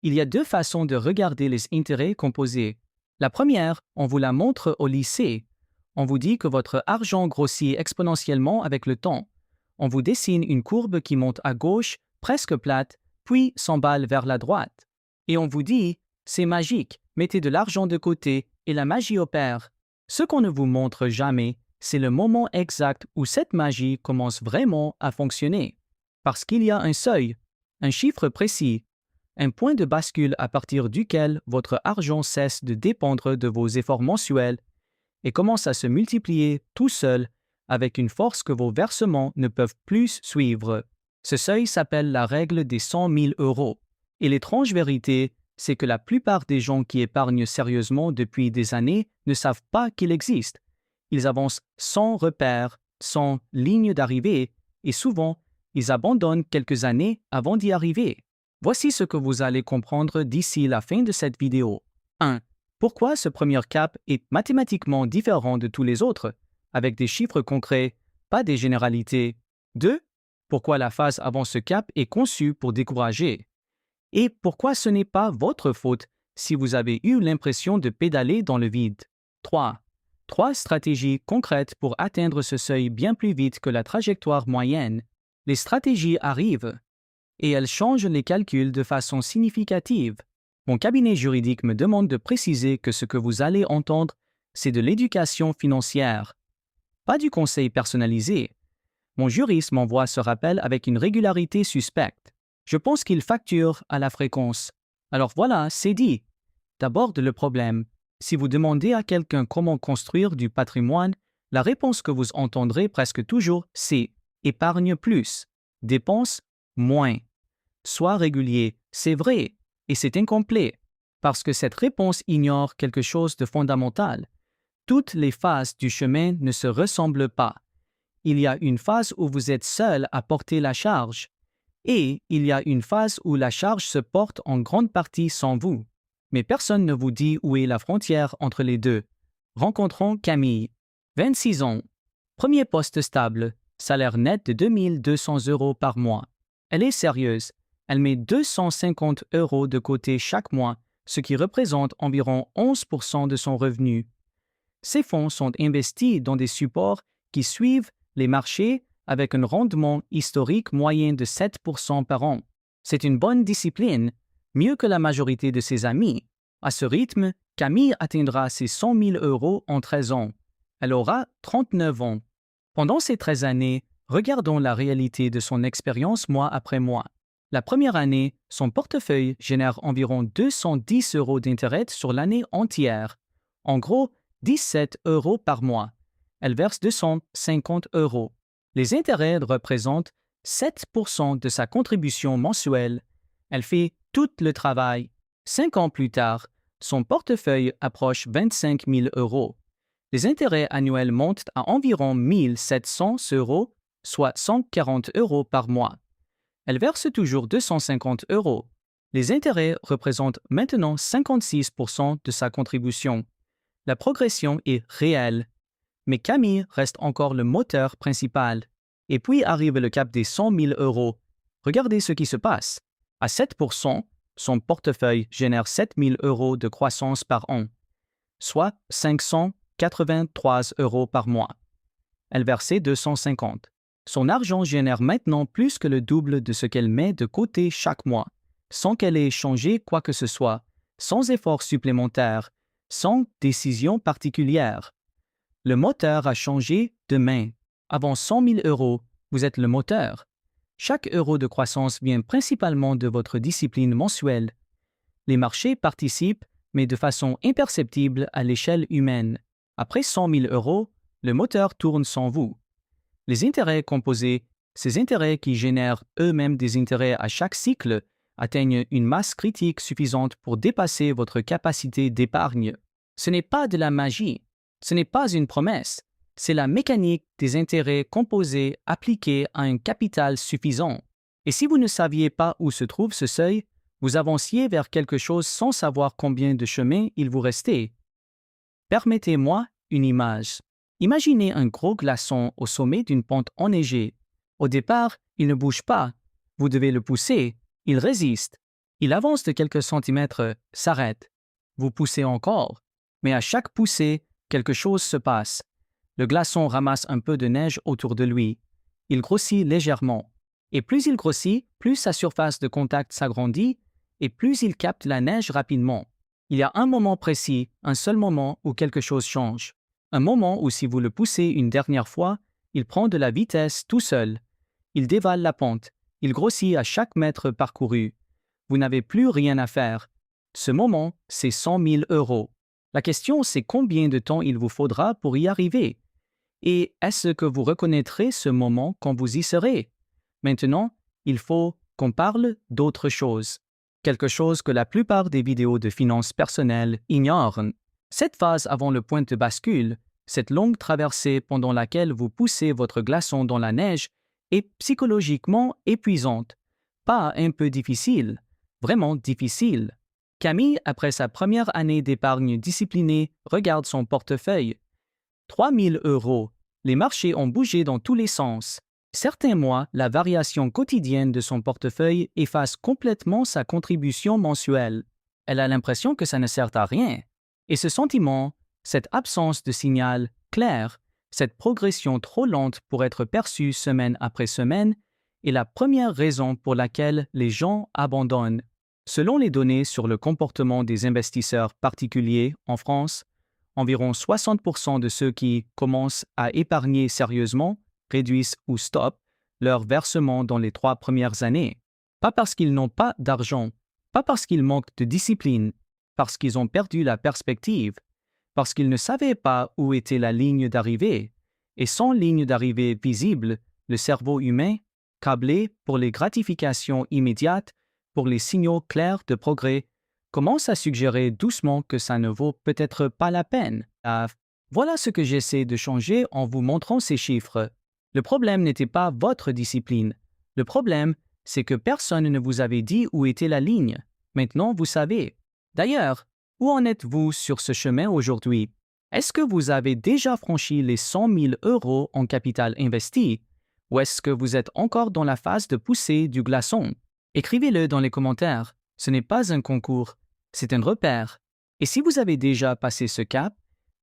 Il y a deux façons de regarder les intérêts composés. La première, on vous la montre au lycée. On vous dit que votre argent grossit exponentiellement avec le temps. On vous dessine une courbe qui monte à gauche, presque plate, puis s'emballe vers la droite. Et on vous dit, c'est magique, mettez de l'argent de côté et la magie opère. Ce qu'on ne vous montre jamais, c'est le moment exact où cette magie commence vraiment à fonctionner. Parce qu'il y a un seuil, un chiffre précis, un point de bascule à partir duquel votre argent cesse de dépendre de vos efforts mensuels et commence à se multiplier tout seul avec une force que vos versements ne peuvent plus suivre. Ce seuil s'appelle la règle des 100 000 euros. Et l'étrange vérité, c'est que la plupart des gens qui épargnent sérieusement depuis des années ne savent pas qu'il existe. Ils avancent sans repère, sans ligne d'arrivée, et souvent, ils abandonnent quelques années avant d'y arriver. Voici ce que vous allez comprendre d'ici la fin de cette vidéo. 1. Pourquoi ce premier cap est mathématiquement différent de tous les autres, avec des chiffres concrets, pas des généralités. 2. Pourquoi la phase avant ce cap est conçue pour décourager. Et pourquoi ce n'est pas votre faute si vous avez eu l'impression de pédaler dans le vide. 3. 3 stratégies concrètes pour atteindre ce seuil bien plus vite que la trajectoire moyenne. Les stratégies arrivent et elles changent les calculs de façon significative. Mon cabinet juridique me demande de préciser que ce que vous allez entendre, c'est de l'éducation financière, pas du conseil personnalisé. Mon juriste m'envoie ce rappel avec une régularité suspecte. Je pense qu'il facture à la fréquence. Alors voilà, c'est dit. D'abord le problème. Si vous demandez à quelqu'un comment construire du patrimoine, la réponse que vous entendrez presque toujours, c'est « épargne plus, dépense moins ». Sois régulier, c'est vrai, et c'est incomplet, parce que cette réponse ignore quelque chose de fondamental. Toutes les phases du chemin ne se ressemblent pas. Il y a une phase où vous êtes seul à porter la charge, et il y a une phase où la charge se porte en grande partie sans vous. Mais personne ne vous dit où est la frontière entre les deux. Rencontrons Camille, 26 ans, premier poste stable, salaire net de 2 200 € par mois. Elle est sérieuse. Elle met 250 € de côté chaque mois, ce qui représente environ 11% de son revenu. Ces fonds sont investis dans des supports qui suivent les marchés avec un rendement historique moyen de 7% par an. C'est une bonne discipline, mieux que la majorité de ses amis. À ce rythme, Camille atteindra ses 100 000 € en 13 ans. Elle aura 39 ans. Pendant ces 13 années, regardons la réalité de son expérience mois après mois. La première année, son portefeuille génère environ 210 € d'intérêt sur l'année entière. En gros, 17 € par mois. Elle verse 250 €. Les intérêts représentent 7% de sa contribution mensuelle. Elle fait tout le travail. 5 ans plus tard, son portefeuille approche 25 000 €. Les intérêts annuels montent à environ 1 700 €, soit 140 € par mois. Elle verse toujours 250 €. Les intérêts représentent maintenant 56% de sa contribution. La progression est réelle. Mais Camille reste encore le moteur principal. Et puis arrive le cap des 100 000 €. Regardez ce qui se passe. À 7%, son portefeuille génère 7 000 € de croissance par an, soit 583 € par mois. Elle versait 250. Son argent génère maintenant plus que le double de ce qu'elle met de côté chaque mois, sans qu'elle ait changé quoi que ce soit, sans effort supplémentaire, sans décision particulière. Le moteur a changé de main. Avant 100 000 €, vous êtes le moteur. Chaque euro de croissance vient principalement de votre discipline mensuelle. Les marchés participent, mais de façon imperceptible à l'échelle humaine. Après 100 000 €, le moteur tourne sans vous. Les intérêts composés, ces intérêts qui génèrent eux-mêmes des intérêts à chaque cycle, atteignent une masse critique suffisante pour dépasser votre capacité d'épargne. Ce n'est pas de la magie, ce n'est pas une promesse, c'est la mécanique des intérêts composés appliqués à un capital suffisant. Et si vous ne saviez pas où se trouve ce seuil, vous avanciez vers quelque chose sans savoir combien de chemin il vous restait. Permettez-moi une image. Imaginez un gros glaçon au sommet d'une pente enneigée. Au départ, il ne bouge pas. Vous devez le pousser. Il résiste. Il avance de quelques centimètres, s'arrête. Vous poussez encore, mais à chaque poussée, quelque chose se passe. Le glaçon ramasse un peu de neige autour de lui. Il grossit légèrement. Et plus il grossit, plus sa surface de contact s'agrandit et plus il capte la neige rapidement. Il y a un moment précis, un seul moment où quelque chose change. Un moment où si vous le poussez une dernière fois, il prend de la vitesse tout seul. Il dévale la pente. Il grossit à chaque mètre parcouru. Vous n'avez plus rien à faire. Ce moment, c'est 100 000 euros. La question, c'est combien de temps il vous faudra pour y arriver? Et est-ce que vous reconnaîtrez ce moment quand vous y serez? Maintenant, il faut qu'on parle d'autre chose. Quelque chose que la plupart des vidéos de finances personnelles ignorent. Cette phase avant le point de bascule, cette longue traversée pendant laquelle vous poussez votre glaçon dans la neige, est psychologiquement épuisante. Pas un peu difficile, vraiment difficile. Camille, après sa première année d'épargne disciplinée, regarde son portefeuille. 3 000 euros. Les marchés ont bougé dans tous les sens. Certains mois, la variation quotidienne de son portefeuille efface complètement sa contribution mensuelle. Elle a l'impression que ça ne sert à rien. Et ce sentiment, cette absence de signal clair, cette progression trop lente pour être perçue semaine après semaine, est la première raison pour laquelle les gens abandonnent. Selon les données sur le comportement des investisseurs particuliers en France, environ 60% de ceux qui commencent à épargner sérieusement réduisent ou stoppent leur versement dans les 3 premières années. Pas parce qu'ils n'ont pas d'argent, pas parce qu'ils manquent de discipline, parce qu'ils ont perdu la perspective, parce qu'ils ne savaient pas où était la ligne d'arrivée. Et sans ligne d'arrivée visible, le cerveau humain, câblé pour les gratifications immédiates, pour les signaux clairs de progrès, commence à suggérer doucement que ça ne vaut peut-être pas la peine. Voilà ce que j'essaie de changer en vous montrant ces chiffres. Le problème n'était pas votre discipline. Le problème, c'est que personne ne vous avait dit où était la ligne. Maintenant, vous savez. D'ailleurs, où en êtes-vous sur ce chemin aujourd'hui? Est-ce que vous avez déjà franchi les 100 000 euros en capital investi? Ou est-ce que vous êtes encore dans la phase de pousser du glaçon? Écrivez-le dans les commentaires. Ce n'est pas un concours, c'est un repère. Et si vous avez déjà passé ce cap,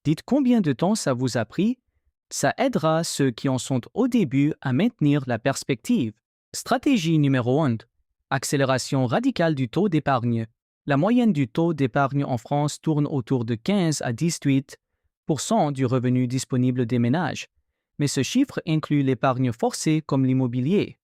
dites combien de temps ça vous a pris. Ça aidera ceux qui en sont au début à maintenir la perspective. Stratégie numéro 1. Accélération radicale du taux d'épargne. La moyenne du taux d'épargne en France tourne autour de 15 à 18% du revenu disponible des ménages. Mais ce chiffre inclut l'épargne forcée comme l'immobilier.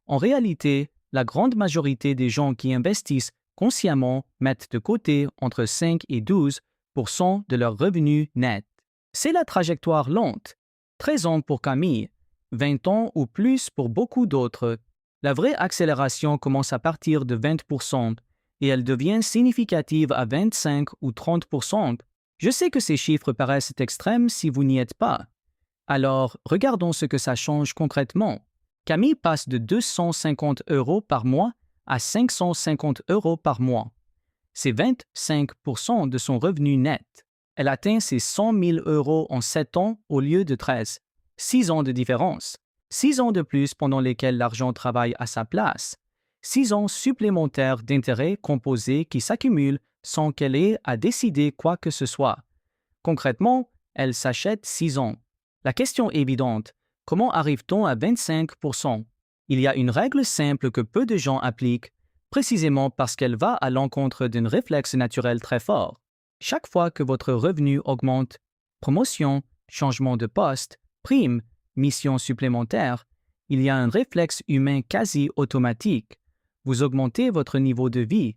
En réalité, la grande majorité des gens qui investissent consciemment mettent de côté entre 5 et 12% de leurs revenus nets. C'est la trajectoire lente. 13 ans pour Camille, 20 ans ou plus pour beaucoup d'autres. La vraie accélération commence à partir de 20% et elle devient significative à 25 ou 30%. Je sais que ces chiffres paraissent extrêmes si vous n'y êtes pas. Alors, regardons ce que ça change concrètement. Camille passe de 250 euros par mois à 550 euros par mois. C'est 25% de son revenu net. Elle atteint ses 100 000 euros en 7 ans au lieu de 13. 6 ans de différence. 6 ans de plus pendant lesquels l'argent travaille à sa place. 6 ans supplémentaires d'intérêts composés qui s'accumulent sans qu'elle ait à décider quoi que ce soit. Concrètement, elle s'achète 6 ans. La question évidente, comment arrive-t-on à 25%? Il y a une règle simple que peu de gens appliquent, précisément parce qu'elle va à l'encontre d'un réflexe naturel très fort. Chaque fois que votre revenu augmente, promotion, changement de poste, prime, mission supplémentaire, il y a un réflexe humain quasi automatique. Vous augmentez votre niveau de vie,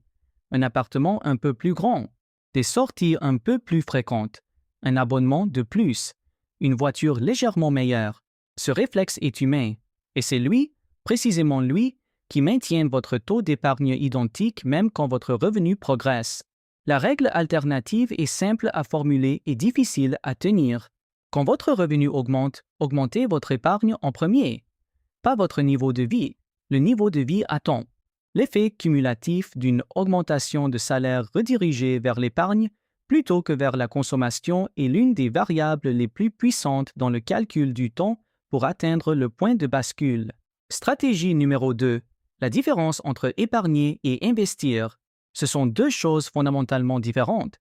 un appartement un peu plus grand, des sorties un peu plus fréquentes, un abonnement de plus, une voiture légèrement meilleure. Ce réflexe est humain, et c'est lui, précisément lui, qui maintient votre taux d'épargne identique même quand votre revenu progresse. La règle alternative est simple à formuler et difficile à tenir. Quand votre revenu augmente, augmentez votre épargne en premier. Pas votre niveau de vie. Le niveau de vie attend. L'effet cumulatif d'une augmentation de salaire redirigée vers l'épargne plutôt que vers la consommation est l'une des variables les plus puissantes dans le calcul du temps pour atteindre le point de bascule. Stratégie numéro 2. La différence entre épargner et investir, ce sont deux choses fondamentalement différentes,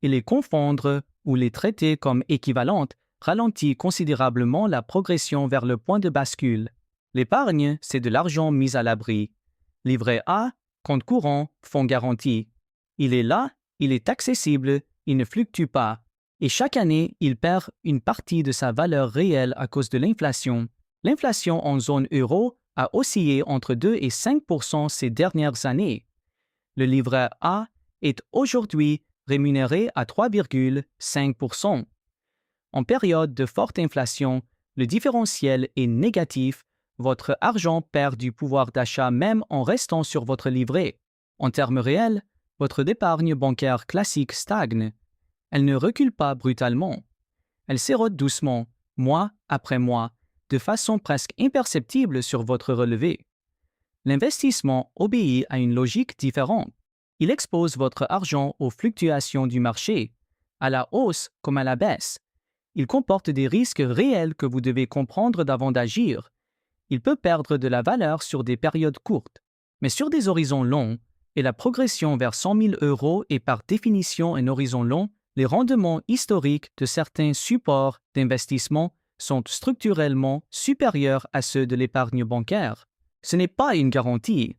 et les confondre ou les traiter comme équivalentes ralentit considérablement la progression vers le point de bascule. L'épargne, c'est de l'argent mis à l'abri. Livret A, compte courant, fonds garanti. Il est là, il est accessible, il ne fluctue pas. Et chaque année, il perd une partie de sa valeur réelle à cause de l'inflation. L'inflation en zone euro a oscillé entre 2 et 5% ces dernières années. Le livret A est aujourd'hui rémunéré à 3,5%. En période de forte inflation, le différentiel est négatif, votre argent perd du pouvoir d'achat même en restant sur votre livret. En termes réels, votre épargne bancaire classique stagne. Elle ne recule pas brutalement. Elle s'érode doucement, mois après mois, de façon presque imperceptible sur votre relevé. L'investissement obéit à une logique différente. Il expose votre argent aux fluctuations du marché, à la hausse comme à la baisse. Il comporte des risques réels que vous devez comprendre d'avant d'agir. Il peut perdre de la valeur sur des périodes courtes, mais sur des horizons longs, et la progression vers 100 000 € est par définition un horizon long, les rendements historiques de certains supports d'investissement sont structurellement supérieurs à ceux de l'épargne bancaire. Ce n'est pas une garantie,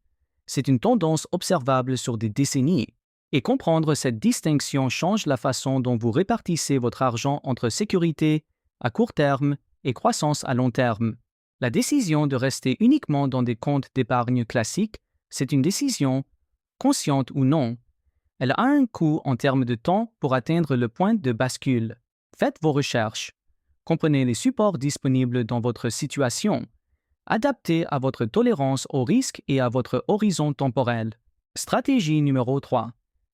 c'est une tendance observable sur des décennies. Et comprendre cette distinction change la façon dont vous répartissez votre argent entre sécurité à court terme et croissance à long terme. La décision de rester uniquement dans des comptes d'épargne classiques, c'est une décision, consciente ou non. Elle a un coût en termes de temps pour atteindre le point de bascule. Faites vos recherches. Comprenez les supports disponibles dans votre situation. Adaptez à votre tolérance au risque et à votre horizon temporel. Stratégie numéro 3.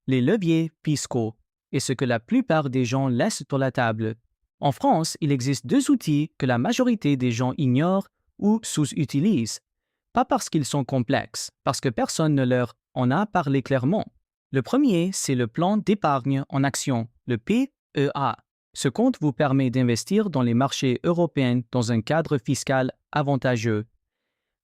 Les leviers fiscaux et ce que la plupart des gens laissent sur la table. En France, il existe deux outils que la majorité des gens ignorent ou sous-utilisent. Pas parce qu'ils sont complexes, parce que personne ne leur en a parlé clairement. Le premier, c'est le plan d'épargne en action, le PEA. Ce compte vous permet d'investir dans les marchés européens dans un cadre fiscal avantageux.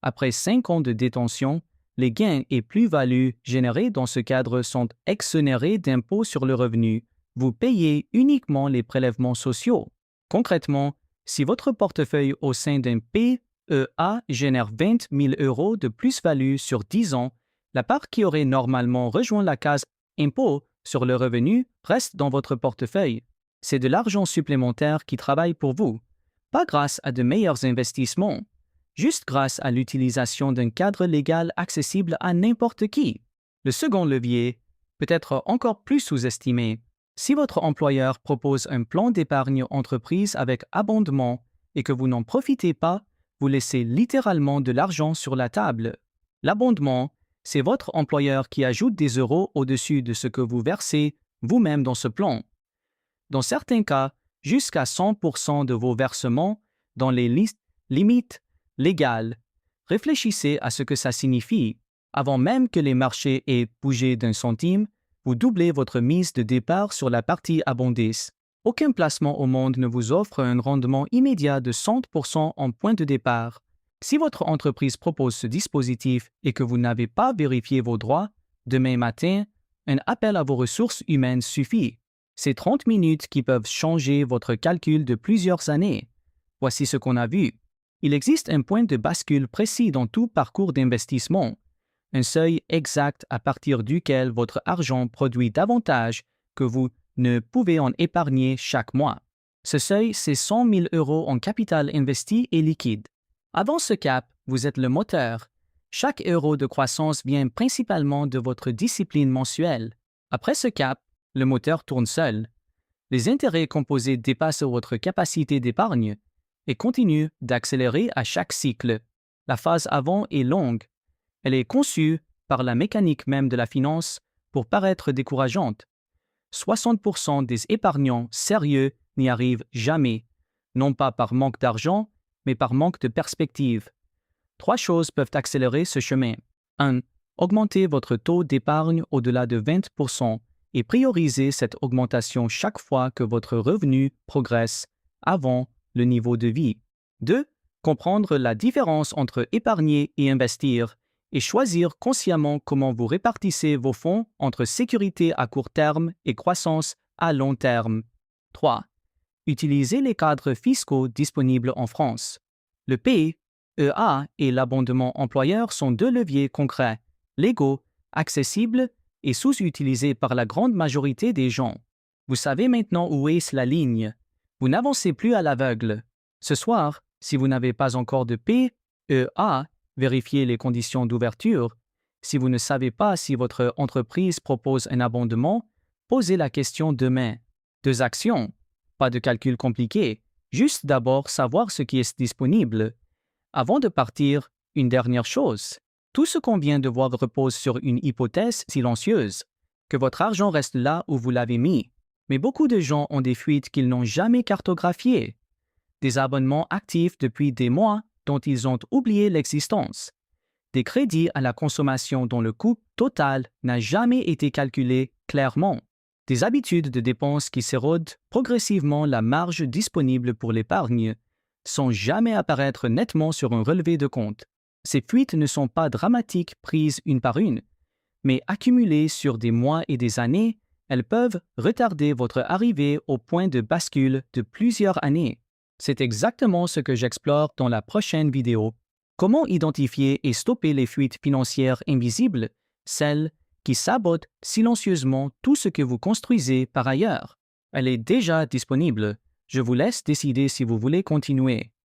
Après 5 ans de détention, les gains et plus-values générés dans ce cadre sont exonérés d'impôts sur le revenu. Vous payez uniquement les prélèvements sociaux. Concrètement, si votre portefeuille au sein d'un PEA génère 20 000 € de plus-value sur 10 ans, la part qui aurait normalement rejoint la case impôt sur le revenu reste dans votre portefeuille. C'est de l'argent supplémentaire qui travaille pour vous, pas grâce à de meilleurs investissements, juste grâce à l'utilisation d'un cadre légal accessible à n'importe qui. Le second levier peut être encore plus sous-estimé. Si votre employeur propose un plan d'épargne entreprise avec abondement et que vous n'en profitez pas, vous laissez littéralement de l'argent sur la table. L'abondement, c'est votre employeur qui ajoute des euros au-dessus de ce que vous versez vous-même dans ce plan. Dans certains cas, jusqu'à 100% de vos versements dans les limites légales. Réfléchissez à ce que ça signifie. Avant même que les marchés aient bougé d'un centime, vous doublez votre mise de départ sur la partie abondisse. Aucun placement au monde ne vous offre un rendement immédiat de 100% en point de départ. Si votre entreprise propose ce dispositif et que vous n'avez pas vérifié vos droits, demain matin, un appel à vos ressources humaines suffit. C'est 30 minutes qui peuvent changer votre calcul de plusieurs années. Voici ce qu'on a vu. Il existe un point de bascule précis dans tout parcours d'investissement, un seuil exact à partir duquel votre argent produit davantage que vous ne pouvez en épargner chaque mois. Ce seuil, c'est 100 000 € en capital investi et liquide. Avant ce cap, vous êtes le moteur. Chaque euro de croissance vient principalement de votre discipline mensuelle. Après ce cap, le moteur tourne seul. Les intérêts composés dépassent votre capacité d'épargne et continuent d'accélérer à chaque cycle. La phase avant est longue. Elle est conçue par la mécanique même de la finance pour paraître décourageante. 60% des épargnants sérieux n'y arrivent jamais, non pas par manque d'argent, mais par manque de perspective. 3 choses peuvent accélérer ce chemin. 1. Augmentez votre taux d'épargne au-delà de 20% et priorisez cette augmentation chaque fois que votre revenu progresse avant le niveau de vie. 2. Comprendre la différence entre épargner et investir et choisir consciemment comment vous répartissez vos fonds entre sécurité à court terme et croissance à long terme. 3. Utilisez les cadres fiscaux disponibles en France. Le PEA et l'abondement employeur sont deux leviers concrets, légaux, accessibles et sous-utilisés par la grande majorité des gens. Vous savez maintenant où est la ligne. Vous n'avancez plus à l'aveugle. Ce soir, si vous n'avez pas encore de PEA, vérifiez les conditions d'ouverture. Si vous ne savez pas si votre entreprise propose un abondement, posez la question demain. 2 actions. Pas de calcul compliqué, juste d'abord savoir ce qui est disponible. Avant de partir, une dernière chose. Tout ce qu'on vient de voir repose sur une hypothèse silencieuse, que votre argent reste là où vous l'avez mis. Mais beaucoup de gens ont des fuites qu'ils n'ont jamais cartographiées. Des abonnements actifs depuis des mois dont ils ont oublié l'existence. Des crédits à la consommation dont le coût total n'a jamais été calculé clairement. Des habitudes de dépenses qui s'érodent progressivement la marge disponible pour l'épargne, sans jamais apparaître nettement sur un relevé de compte. Ces fuites ne sont pas dramatiques prises une par une, mais accumulées sur des mois et des années, elles peuvent retarder votre arrivée au point de bascule de plusieurs années. C'est exactement ce que j'explore dans la prochaine vidéo. Comment identifier et stopper les fuites financières invisibles, celles qui sabotent silencieusement tout ce que vous construisez par ailleurs. Elle est déjà disponible. Je vous laisse décider si vous voulez continuer.